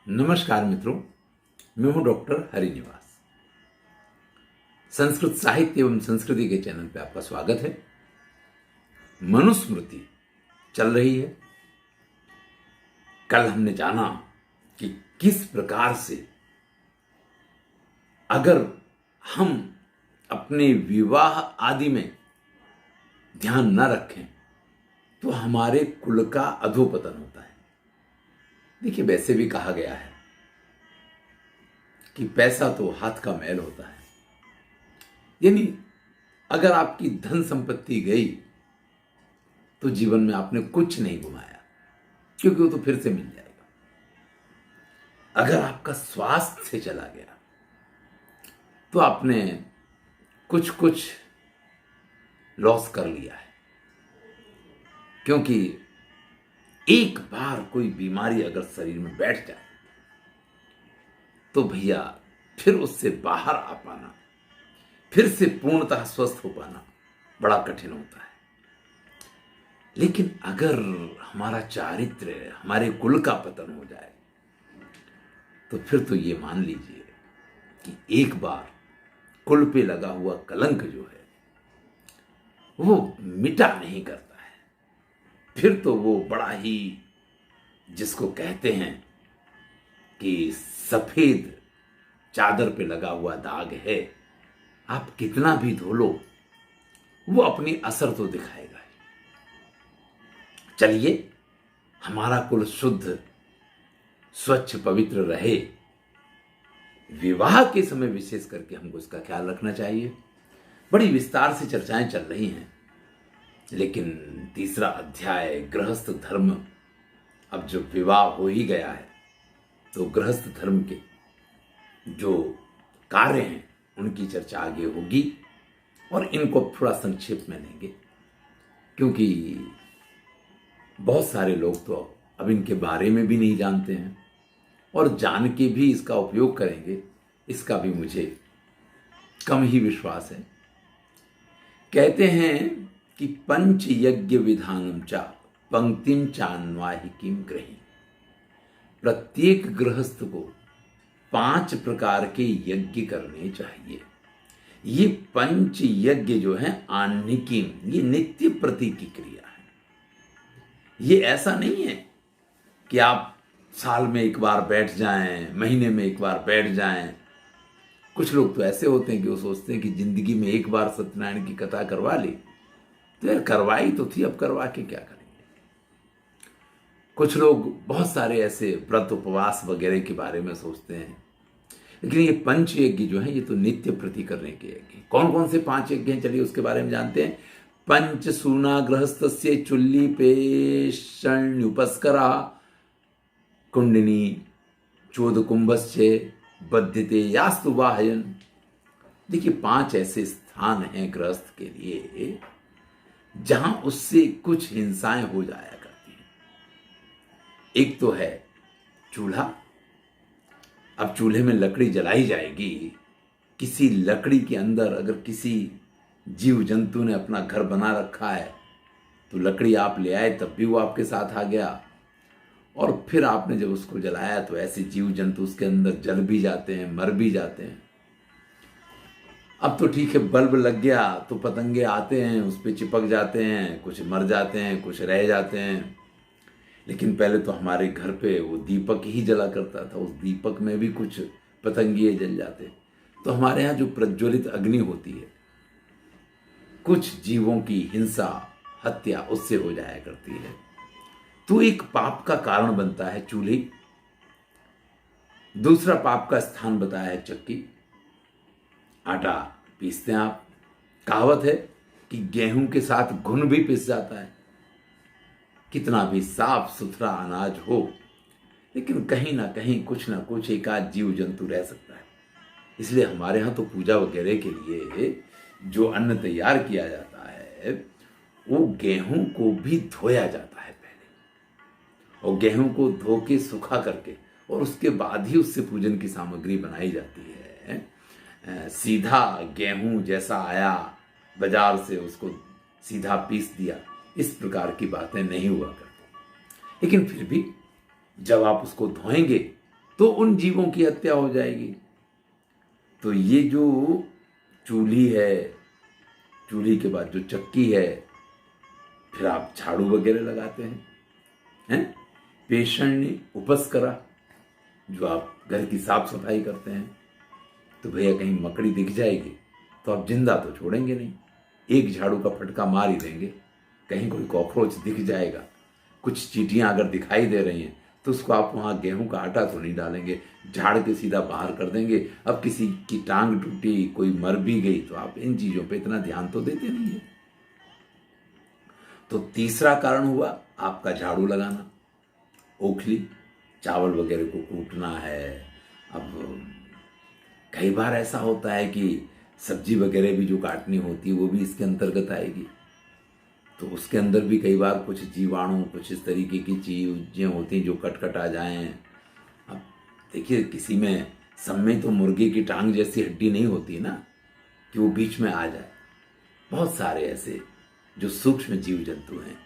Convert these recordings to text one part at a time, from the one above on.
नमस्कार मित्रों, मैं हूं डॉक्टर हरिनिवास। संस्कृत साहित्य एवं संस्कृति के चैनल पे आपका स्वागत है। मनुस्मृति चल रही है। कल हमने जाना कि किस प्रकार से अगर हम अपने विवाह आदि में ध्यान न रखें तो हमारे कुल का अधोपतन होता है। देखिए, वैसे भी कहा गया है कि पैसा तो हाथ का मैल होता है। यानी अगर आपकी धन संपत्ति गई तो जीवन में आपने कुछ नहीं घुमाया, क्योंकि वो तो फिर से मिल जाएगा। अगर आपका स्वास्थ्य चला गया तो आपने कुछ कुछ लॉस कर लिया है, क्योंकि एक बार कोई बीमारी अगर शरीर में बैठ जाए तो भैया फिर उससे बाहर आ पाना, फिर से पूर्णतः स्वस्थ हो पाना बड़ा कठिन होता है। लेकिन अगर हमारा चारित्र्य, हमारे कुल का पतन हो जाए तो फिर तो ये मान लीजिए कि एक बार कुल पे लगा हुआ कलंक जो है वो मिटा नहीं करता है। फिर तो वो बड़ा ही, जिसको कहते हैं कि सफेद चादर पे लगा हुआ दाग है, आप कितना भी धो लो वो अपनी असर तो दिखाएगा ही। चलिए, हमारा कुल शुद्ध, स्वच्छ, पवित्र रहे, विवाह के समय विशेष करके हमको इसका ख्याल रखना चाहिए। बड़ी विस्तार से चर्चाएं चल रही हैं, लेकिन तीसरा अध्याय गृहस्थ धर्म, अब जो विवाह हो ही गया है तो गृहस्थ धर्म के जो कार्य हैं उनकी चर्चा आगे होगी, और इनको थोड़ा संक्षेप में लेंगे, क्योंकि बहुत सारे लोग तो अब इनके बारे में भी नहीं जानते हैं, और जान के भी इसका उपयोग करेंगे इसका भी मुझे कम ही विश्वास है। कहते हैं कि पंच यज्ञ विधानम चा पंक्तिम चान्वाहिकीम ग्रही। प्रत्येक गृहस्थ को 5 प्रकार के यज्ञ करने चाहिए। ये पंच यज्ञ जो है आह्निकीम, ये नित्य प्रति की क्रिया है। ये ऐसा नहीं है कि आप साल में एक बार बैठ जाएं, महीने में एक बार बैठ जाएं। कुछ लोग तो ऐसे होते हैं कि वो सोचते हैं कि जिंदगी में एक बार सत्यनारायण की कथा करवा ली तो यार करवाई तो थी, अब करवा के क्या करेंगे। कुछ लोग बहुत सारे ऐसे व्रत, उपवास वगैरह के बारे में सोचते हैं, लेकिन ये पंच यज्ञ जो है ये तो नित्य प्रति करने के यज्ञ। कौन कौन से 5 यज्ञ हैं, चलिए उसके बारे में जानते हैं। पंच सूना गृहस्थस्य चुल्ली पेषण्युपस्करा कुंडिनी चोदकुंभस्य बद्धिते यास्तु वाहयन। देखिए, 5 ऐसे स्थान हैं गृहस्थ के लिए जहां उससे कुछ हिंसाएं हो जाया करती हैं। एक तो है चूल्हा। अब चूल्हे में लकड़ी जलाई जाएगी, किसी लकड़ी के अंदर अगर किसी जीव जंतु ने अपना घर बना रखा है तो लकड़ी आप ले आए तब भी वो आपके साथ आ गया, और फिर आपने जब उसको जलाया तो ऐसे जीव जंतु उसके अंदर जल भी जाते हैं, मर भी जाते हैं। अब तो ठीक है, बल्ब लग गया तो पतंगे आते हैं, उस पर चिपक जाते हैं, कुछ मर जाते हैं, कुछ रह जाते हैं। लेकिन पहले तो हमारे घर पे वो दीपक ही जला करता था, उस दीपक में भी कुछ पतंगिए जल जाते। तो हमारे यहाँ जो प्रज्वलित अग्नि होती है, कुछ जीवों की हिंसा, हत्या उससे हो जाया करती है, तो एक पाप का कारण बनता है चूल्हे। दूसरा पाप का स्थान बताया है चक्की। आटा पीसते हैं आप। कहावत है कि गेहूं के साथ घुन भी पिस जाता है। कितना भी साफ सुथरा अनाज हो, लेकिन कहीं ना कहीं कुछ ना कुछ एक आध जीव जंतु रह सकता है। इसलिए हमारे यहाँ तो पूजा वगैरह के लिए जो अन्न तैयार किया जाता है वो गेहूं को भी धोया जाता है पहले, और गेहूं को धो के सुखा करके और उसके बाद ही उससे पूजन की सामग्री बनाई जाती है। सीधा गेहूं जैसा आया बाजार से उसको सीधा पीस दिया, इस प्रकार की बातें नहीं हुआ करती। लेकिन फिर भी जब आप उसको धोएंगे तो उन जीवों की हत्या हो जाएगी। तो ये जो चूल्ही है, चूल्ही के बाद जो चक्की है, फिर आप झाड़ू वगैरह लगाते हैं, पेशणी उपस्करा, जो आप घर की साफ सफाई करते हैं, तो भैया कहीं मकड़ी दिख जाएगी तो आप जिंदा तो छोड़ेंगे नहीं, एक झाड़ू का फटका मार ही देंगे। कहीं कोई कॉकरोच दिख जाएगा, कुछ चींटियां अगर दिखाई दे रही हैं तो उसको आप वहां गेहूं का आटा तो नहीं डालेंगे, झाड़ के सीधा बाहर कर देंगे। अब किसी की टांग टूटी, कोई मर भी गई, तो आप इन चीजों पे इतना ध्यान तो देते नहीं है। तो तीसरा कारण हुआ आपका झाड़ू लगाना, ओखली, चावल वगैरह को कूटना है। अब कई बार ऐसा होता है कि सब्जी वगैरह भी जो काटनी होती है वो भी इसके अंतर्गत आएगी, तो उसके अंदर भी कई बार कुछ जीवाणु, कुछ इस तरीके की चीजें होती हैं जो कट आ जाएं। अब देखिए, किसी में सब में तो मुर्गे की टांग जैसी हड्डी नहीं होती ना कि वो बीच में आ जाए। बहुत सारे ऐसे जो सूक्ष्म जीव जंतु हैं,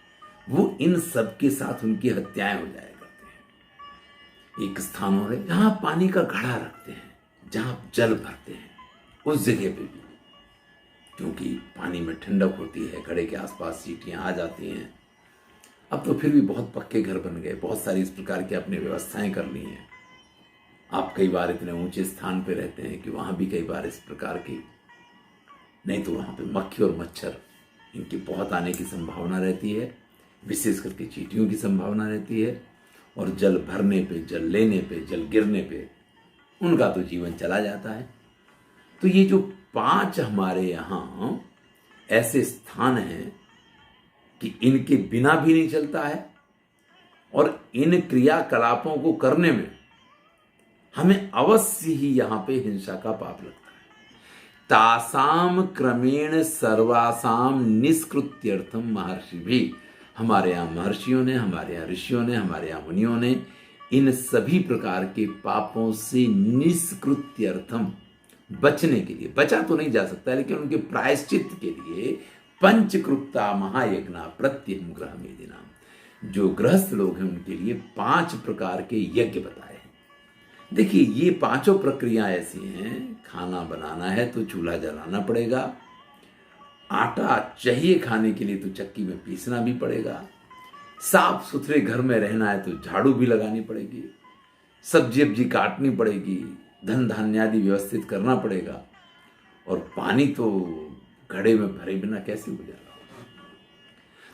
वो इन सब के साथ उनकी हत्याएं हो जाया करते हैं। एक स्थान और है जहां पानी का घड़ा रखते हैं, जहां जल भरते हैं, उस जगह पे भी, क्योंकि पानी में ठंडक होती है, घड़े के आसपास चींटियां आ जाती हैं। अब तो फिर भी बहुत पक्के घर बन गए, बहुत सारी इस प्रकार की आपने व्यवस्थाएं कर ली हैं। आप कई बार इतने ऊंचे स्थान पे रहते हैं कि वहां भी कई बार इस प्रकार की, नहीं तो वहां पे मक्खी और मच्छर, इनकी बहुत आने की संभावना रहती है, विशेष करके चींटियों की संभावना रहती है। और जल भरने पे, जल लेने पे, जल गिरने पे उनका तो जीवन चला जाता है। तो ये जो 5 हमारे यहां ऐसे स्थान हैं कि इनके बिना भी नहीं चलता है, और इन क्रियाकलापों को करने में हमें अवश्य ही यहां पे हिंसा का पाप लगता है। तासाम क्रमेण सर्वासाम निष्कृत्यर्थम महर्षि भी, हमारे यहां महर्षियों ने, हमारे यहां ऋषियों ने, हमारे यहां मुनियों ने इन सभी प्रकार के पापों से निष्कृत्यर्थम, बचने के लिए, बचा तो नहीं जा सकता लेकिन उनके प्रायश्चित के लिए, पंचकृत्ता महायज्ञ प्रत्यहम ग्रह मेदिना, जो गृहस्थ लोग हैं उनके लिए 5 प्रकार के यज्ञ बताए हैं। देखिए, ये 5 प्रक्रिया ऐसी हैं, खाना बनाना है तो चूल्हा जलाना पड़ेगा, आटा चाहिए खाने के लिए तो चक्की में पीसना भी पड़ेगा, साफ सुथरे घर में रहना है तो झाड़ू भी लगानी पड़ेगी, सब्जी अब्जी काटनी पड़ेगी, धन धान्य आदि व्यवस्थित करना पड़ेगा, और पानी तो घड़े में भरे बिना कैसे गुजारा होगा।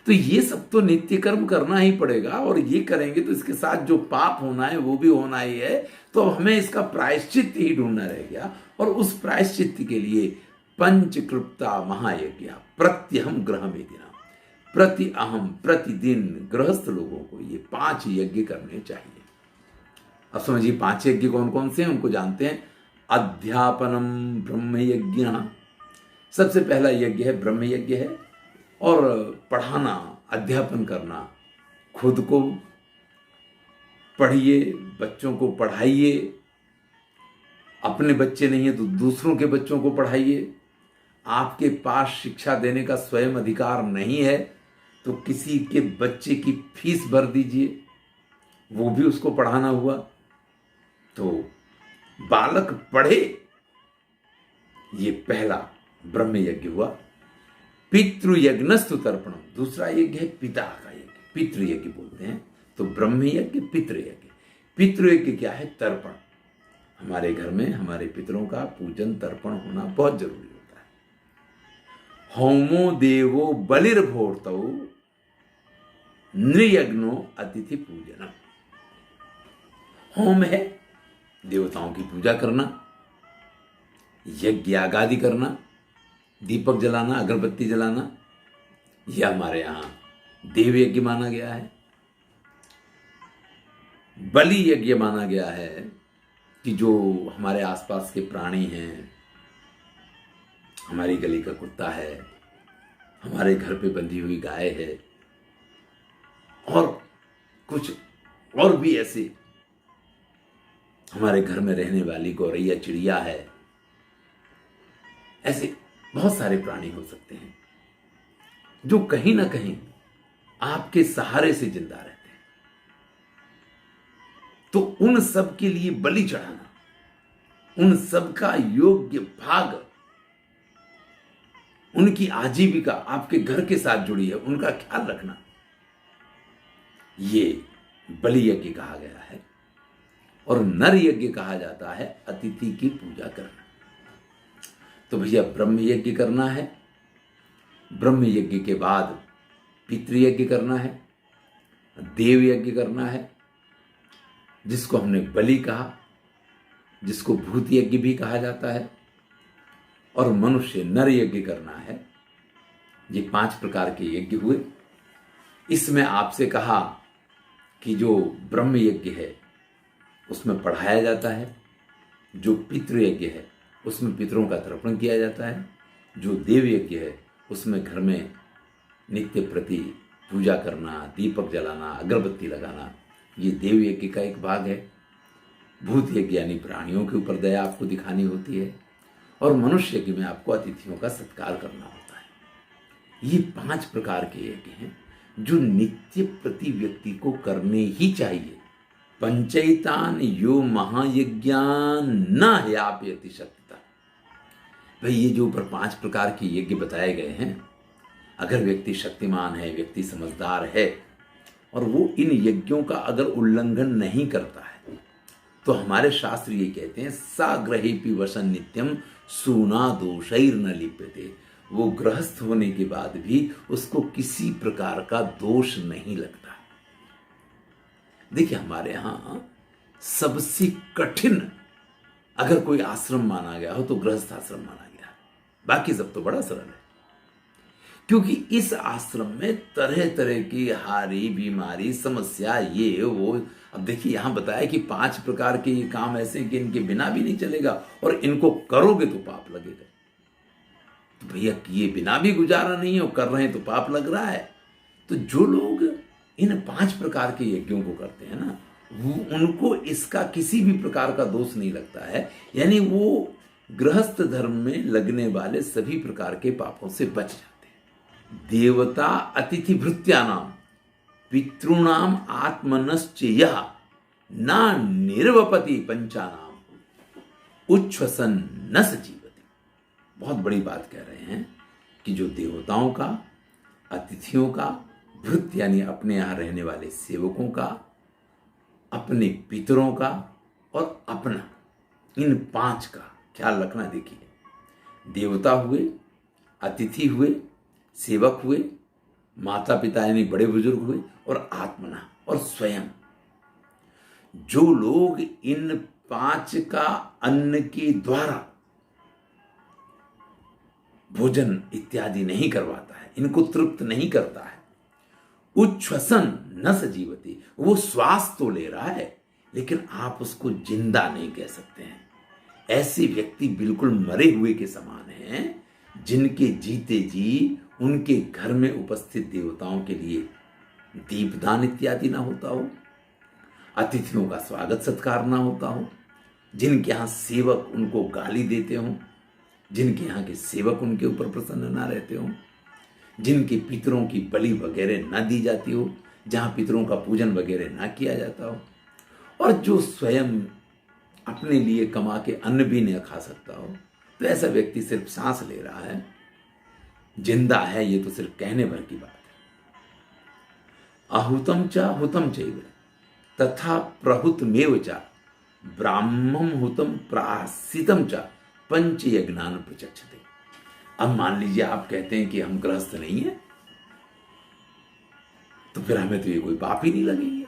तो ये सब तो नित्य कर्म करना ही पड़ेगा, और ये करेंगे तो इसके साथ जो पाप होना है वो भी होना ही है। तो हमें इसका प्रायश्चित ही ढूंढना रह गया, और उस प्रायश्चित के लिए पंचकृत्ता महायज्ञ प्रत्यहम ग्रह मेदिना, प्रति अहम, प्रतिदिन गृहस्थ लोगों को ये 5 यज्ञ करने चाहिए। अब समझिए 5 यज्ञ कौन कौन से हैं, उनको जानते हैं। अध्यापनम ब्रह्म यज्ञ, सबसे पहला यज्ञ है ब्रह्म यज्ञ है, और पढ़ाना, अध्यापन करना, खुद को पढ़िए, बच्चों को पढ़ाइए, अपने बच्चे नहीं है तो दूसरों के बच्चों को पढ़ाइए। आपके पास शिक्षा देने का स्वयं अधिकार नहीं है तो किसी के बच्चे की फीस भर दीजिए, वो भी उसको पढ़ाना हुआ। तो बालक पढ़े, ये पहला ब्रह्म यज्ञ हुआ। पितृयज्ञस्तु तर्पणम, दूसरा यज्ञ है पिता का यज्ञ, पितृयज्ञ बोलते हैं। तो ब्रह्म यज्ञ, पितृयज्ञ। पितृयज्ञ क्या है? तर्पण। हमारे घर में हमारे पितरों का पूजन तर्पण होना बहुत जरूरी होता है। होमो देवो बलिर्भोर्तौ नृयज्ञो अतिथि पूजनम। होम है देवताओं की पूजा करना, यज्ञ आगादि करना, दीपक जलाना, अगरबत्ती जलाना, यह हमारे यहां देव यज्ञ माना गया है। बलि यज्ञ माना गया है कि जो हमारे आसपास के प्राणी हैं, हमारी गली का कुत्ता है, हमारे घर पे बंधी हुई गाय है, और कुछ और भी ऐसे हमारे घर में रहने वाली गौरैया चिड़िया है, ऐसे बहुत सारे प्राणी हो सकते हैं जो कहीं ना कहीं आपके सहारे से जिंदा रहते हैं। तो उन सब के लिए बलि चढ़ाना, उन सब का योग्य भाग, उनकी आजीविका आपके घर के साथ जुड़ी है, उनका ख्याल रखना, ये बलि यज्ञ कहा गया है। और नर यज्ञ कहा जाता है अतिथि की पूजा करना। तो भैया ब्रह्म यज्ञ करना है, ब्रह्म यज्ञ के बाद पितृयज्ञ करना है, देव यज्ञ करना है, जिसको हमने बलि कहा, जिसको भूत यज्ञ भी कहा जाता है, और मनुष्य नर यज्ञ करना है। ये 5 प्रकार के यज्ञ हुए। इसमें आपसे कहा कि जो ब्रह्म यज्ञ है उसमें पढ़ाया जाता है, जो पितृ यज्ञ है उसमें पितरों का तर्पण किया जाता है, जो देव यज्ञ है उसमें घर में नित्य प्रति पूजा करना, दीपक जलाना, अगरबत्ती लगाना, ये देव यज्ञ का एक भाग है। भूत यज्ञ यानी प्राणियों के ऊपर दया आपको दिखानी होती है, और मनुष्य यज्ञ में आपको अतिथियों का सत्कार करना होता है। ये 5 प्रकार के यज्ञ हैं जो नित्य प्रति व्यक्ति को करने ही चाहिए। पंचैतान यो महायज्ञान न ह्यापयति शक्तिता। भाई ये जो ऊपर 5 प्रकार के यज्ञ बताए गए हैं, अगर व्यक्ति शक्तिमान है, व्यक्ति समझदार है, और वो इन यज्ञों का अगर उल्लंघन नहीं करता है, तो हमारे शास्त्र ये कहते हैं साग्रहेपि वसन नित्यम सूना दोषैर न लिप्यते। वो गृहस्थ होने के बाद भी उसको किसी प्रकार का दोष नहीं लगता। देखिए हमारे यहां सबसे कठिन अगर कोई आश्रम माना गया हो तो गृहस्थ आश्रम माना गया, बाकी सब तो बड़ा सरल है। क्योंकि इस आश्रम में तरह तरह की हारी, बीमारी, समस्या, ये वो। अब देखिए यहां बताया कि 5 प्रकार के ये काम ऐसे हैं कि इनके बिना भी नहीं चलेगा, और इनको करोगे तो पाप लगेगा। तो भैया ये बिना भी गुजारा नहीं है, और कर रहे हैं तो पाप लग रहा है। तो जो लोग इन 5 प्रकार के यज्ञों को करते हैं ना, उनको इसका किसी भी प्रकार का दोष नहीं लगता है। यानी वो गृहस्थ धर्म में लगने वाले सभी प्रकार के पापों से बच जाते हैं। देवता अतिथि भृत्यानाम पितॄणाम आत्मनश्च यह ना निर्वपति पंचानाम उच्छ्वसन न सजीवति। बहुत बड़ी बात कह रहे हैं कि जो देवताओं का, अतिथियों का, भृत यानी अपने यहां रहने वाले सेवकों का, अपने पितरों का और अपना, इन 5 का ख्याल रखना। देखिए देवता हुए, अतिथि हुए, सेवक हुए, माता पिता यानी बड़े बुजुर्ग हुए, और आत्मना और स्वयं। जो लोग इन 5 का अन्न के द्वारा भोजन इत्यादि नहीं करवाता है, इनको तृप्त नहीं करता है, उच्छ्वसन न सजीवती, वो श्वास तो ले रहा है लेकिन आप उसको जिंदा नहीं कह सकते हैं। ऐसे व्यक्ति बिल्कुल मरे हुए के समान हैं, जिनके जीते जी उनके घर में उपस्थित देवताओं के लिए दीपदान इत्यादि ना होता हो, अतिथियों का स्वागत सत्कार ना होता हो, जिनके यहाँ सेवक उनको गाली देते हों, जिनके यहाँ के सेवक उनके ऊपर प्रसन्न ना रहते हों, जिनके पितरों की बलि वगैरह ना दी जाती हो, जहाँ पितरों का पूजन वगैरह ना किया जाता हो, और जो स्वयं अपने लिए कमा के अन्न भी नहीं खा सकता हो, तो ऐसा व्यक्ति सिर्फ सांस ले रहा है, जिंदा है ये तो सिर्फ कहने भर की बात है। अहुतम च हुतम चैव तथा प्रहुतमेव च ब्राह्मम हुतम प्रासितम च पंच यज्ञान प्रचक्षते। अब मान लीजिए आप कहते हैं कि हम गृहस्थ नहीं है, तो फिर हमें तो ये कोई पाप ही नहीं लगेंगे,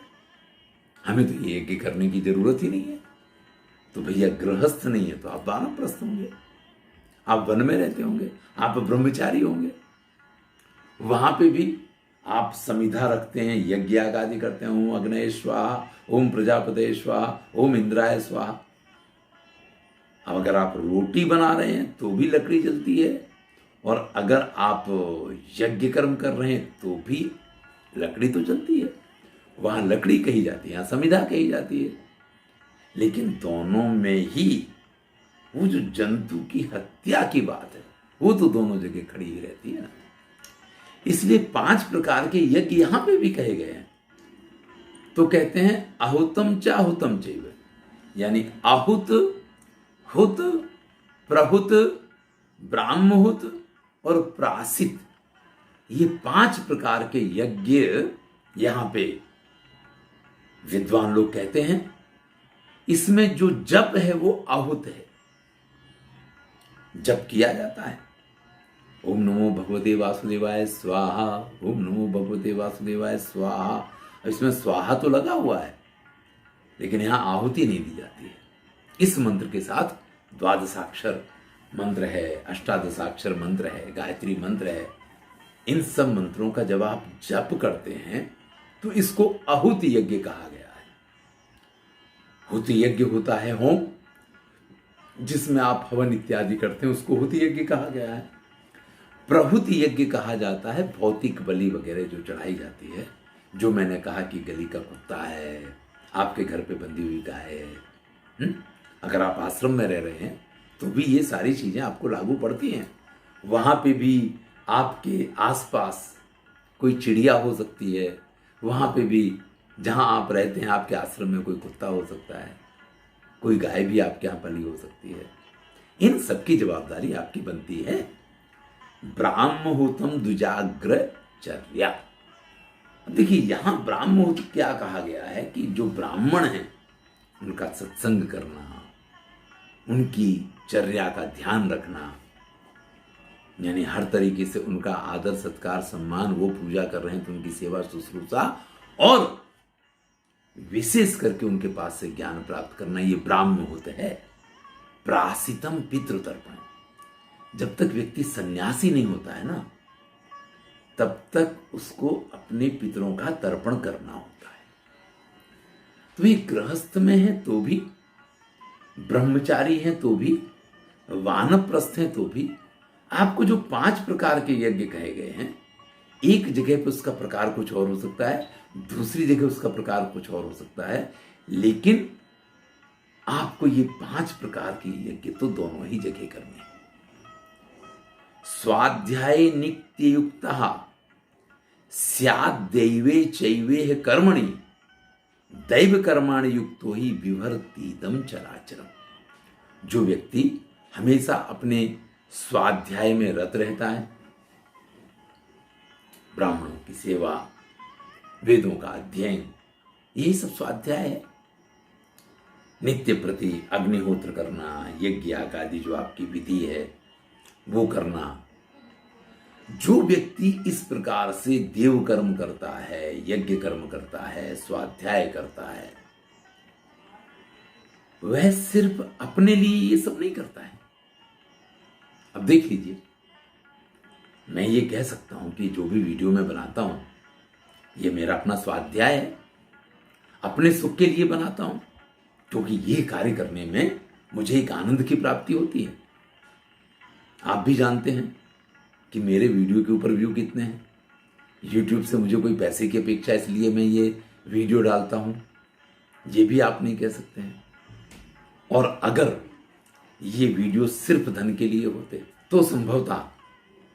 हमें तो ये यज्ञ करने की जरूरत ही नहीं है। तो भैया गृहस्थ नहीं है तो आप वानप्रस्थ होंगे, आप वन में रहते होंगे, आप ब्रह्मचारी होंगे, वहां पे भी आप समिधा रखते हैं, यज्ञ आदि करते हैं, ओम अग्नये स्वाहा, ओम प्रजापते स्वाहा, ओम इंद्राय स्वाहा। अब अगर आप रोटी बना रहे हैं तो भी लकड़ी जलती है, और अगर आप यज्ञ कर्म कर रहे हैं तो भी लकड़ी तो जलती है। वहां लकड़ी कही जाती है, यहां समिधा कही जाती है, लेकिन दोनों में ही वो जो जंतु की हत्या की बात है वो तो दोनों जगह खड़ी ही रहती है ना। इसलिए 5 प्रकार के यज्ञ यहां पे भी कहे गए हैं। तो तो कहते हैं आहुतम च आहुतम चैव, यानी आहुत, हुत, प्रहुत, ब्राह्महुत और प्रासित, ये 5 प्रकार के यज्ञ यहां पे विद्वान लोग कहते हैं। इसमें जो जप है वो आहुत है, जप किया जाता है। ओम नमो भगवते वासुदेवाय स्वाहा, ओम नमो भगवते वासुदेवाय स्वाहा। इसमें स्वाहा तो लगा हुआ है, लेकिन यहां आहुति नहीं दी जाती है। इस मंत्र के साथ द्वादशाक्षर मंत्र है, अष्टादशाक्षर मंत्र है, गायत्री मंत्र है। इन सब मंत्रों का जब आप जप करते हैं तो इसको आहुति यज्ञ कहा गया है। हुति यज्ञ होता है होम, जिसमें आप हवन इत्यादि करते हैं, उसको हुति यज्ञ कहा गया है। प्रहुति यज्ञ कहा जाता है भौतिक बलि वगैरह जो चढ़ाई जाती है, जो मैंने कहा कि गली का कुत्ता है, आपके घर पे बंधी हुई गाय है। अगर आप आश्रम में रह रहे हैं तो भी ये सारी चीजें आपको लागू पड़ती हैं। वहां पे भी आपके आसपास कोई चिड़िया हो सकती है, वहां पे भी जहां आप रहते हैं आपके आश्रम में कोई कुत्ता हो सकता है, कोई गाय भी आपके यहाँ पली हो सकती है। इन सबकी जवाबदारी आपकी बनती है। ब्राह्महुतम द्विजाग्र चर्या। देखिए यहां ब्राह्महुत क्या कहा गया है कि जो ब्राह्मण हैं उनका सत्संग करना, उनकी चर्या का ध्यान रखना, यानी हर तरीके से उनका आदर सत्कार सम्मान, वो पूजा कर रहे हैं तो उनकी सेवा शुश्रूषा, और विशेष करके उनके पास से ज्ञान प्राप्त करना, ये ब्राह्महुत है। प्रासितम पितृतर्पण। जब तक व्यक्ति सन्यासी नहीं होता है ना, तब तक उसको अपने पितरों का तर्पण करना होता है। तो ये गृहस्थ में है तो भी, ब्रह्मचारी है तो भी, वानप्रस्थ है तो भी, आपको जो 5 प्रकार के यज्ञ कहे गए हैं, एक जगह पे उसका प्रकार कुछ और हो सकता है, दूसरी जगह उसका प्रकार कुछ और हो सकता है, लेकिन आपको ये 5 प्रकार के यज्ञ तो दोनों ही जगह करने हैं। स्वाध्याय नित्य युक्त स्याद् दैवे चैवे कर्मणि दैव कर्माणि युक्तो ही विवर्तिदम चराचरम। जो व्यक्ति हमेशा अपने स्वाध्याय में रत रहता है, ब्राह्मणों की सेवा, वेदों का अध्ययन, यही सब स्वाध्याय है। नित्य प्रति अग्निहोत्र करना, यज्ञ आदि जो आपकी विधि है वो करना। जो व्यक्ति इस प्रकार से देव कर्म करता है, यज्ञ कर्म करता है, स्वाध्याय करता है, वह सिर्फ अपने लिए ये सब नहीं करता है। अब देख लीजिए, मैं ये कह सकता हूं कि जो भी वीडियो मैं बनाता हूं ये मेरा अपना स्वाध्याय है, अपने सुख के लिए बनाता हूं, क्योंकि ये कार्य करने में मुझे एक आनंद की प्राप्ति होती है। आप भी जानते हैं कि मेरे वीडियो के ऊपर व्यू कितने हैं। YouTube से मुझे कोई पैसे की अपेक्षा इसलिए मैं ये वीडियो डालता हूं, ये भी आप नहीं कह सकते हैं। और अगर ये वीडियो सिर्फ धन के लिए होते तो संभवतः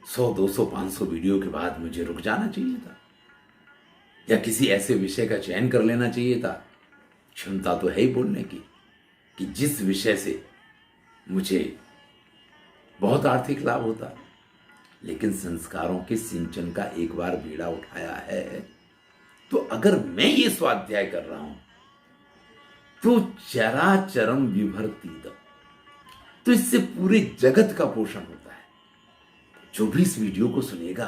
100, 200, 500 वीडियो के बाद मुझे रुक जाना चाहिए था, या किसी ऐसे विषय का चयन कर लेना चाहिए था। क्षमता तो है ही बोलने की कि जिस विषय से मुझे बहुत आर्थिक लाभ होता, लेकिन संस्कारों के सिंचन का एक बार बीड़ा उठाया है, तो अगर मैं ये स्वाध्याय कर रहा हूं तो चराचरम विभर्तिदम, तो इससे पूरे जगत का पोषण होता है। जो भी इस वीडियो को सुनेगा,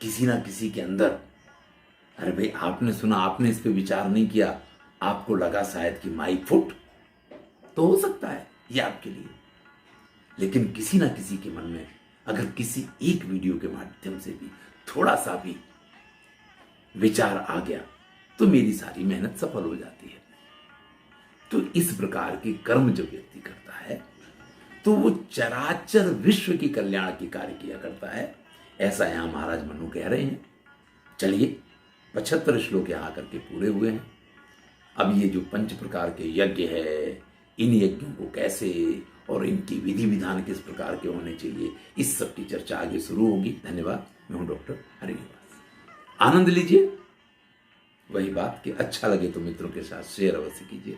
किसी ना किसी के अंदर, अरे भाई आपने सुना, आपने इस पे विचार नहीं किया, आपको लगा शायद कि माई फुट, तो हो सकता है ये आपके लिए, लेकिन किसी ना किसी के मन में अगर किसी एक वीडियो के माध्यम से भी थोड़ा सा भी विचार आ गया तो मेरी सारी मेहनत सफल हो जाती है। तो इस प्रकार के कर्म जो व्यक्ति करता है तो वो चराचर विश्व की कल्याण की कार्य किया करता है, ऐसा यहां महाराज मनु कह रहे हैं। चलिए 75 श्लोक यहां करके पूरे हुए हैं। अब ये जो 5 प्रकार के यज्ञ है, इन यज्ञों को कैसे और इनकी विधि विधान किस प्रकार के होने चाहिए, इस सब की चर्चा आगे शुरू होगी। धन्यवाद। मैं हूं डॉक्टर हरिनिवास। आनंद लीजिए, वही बात कि अच्छा लगे तो मित्रों के साथ शेयर अवश्य कीजिए।